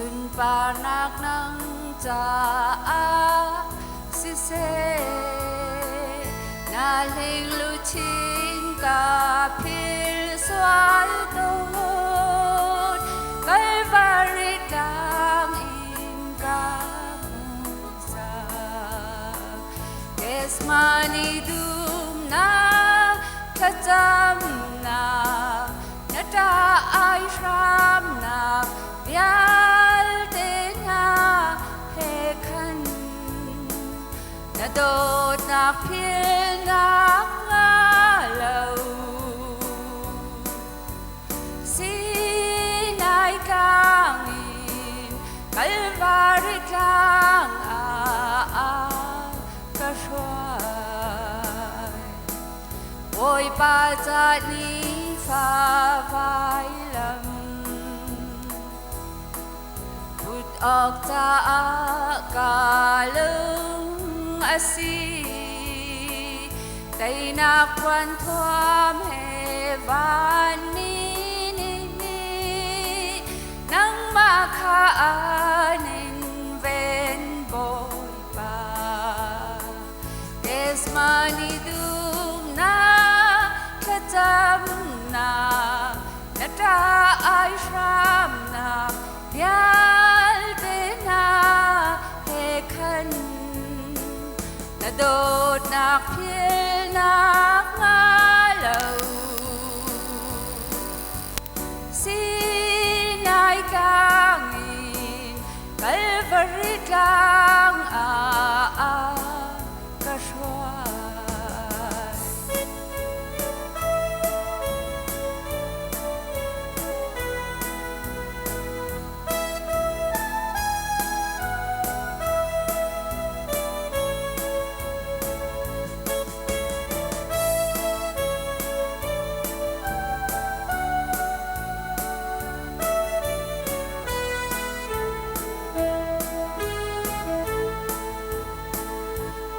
sun panak nang cha a si se na ling lu chin ka phil xoay tôn Calvary đang in ca sa Gethsemane dum na kacham na ta ai ram na vial te na he khan na dot na phil na nga lâu si nai kang in Calvary kang a ka shwai oi pa cha ni pha vai lam phut ok cha ka lung asi tay na quan thoam he van ni nang ma kha anin ven boy pa Gethsemane dum na kacham na ta ai ram na vial te na he khan na dot na phil na nga lâu si nai kang in Calvary kang a ka shwai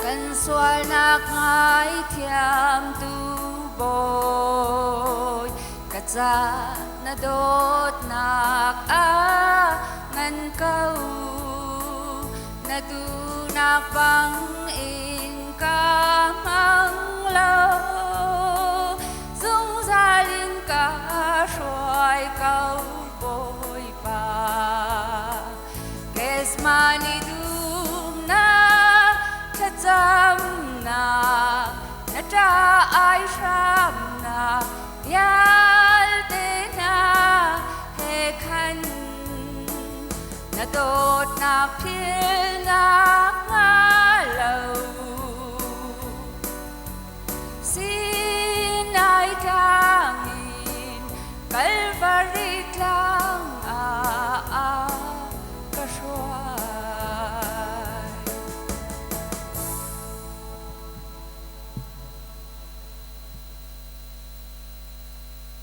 kan sual nak ngai thiam tu boy kacha na dot nak a ngan kau na tu nak bang in ka mang lo dung ra linh ka soi kau boy pa Gethsemane dum na cham na ta ai ram na ya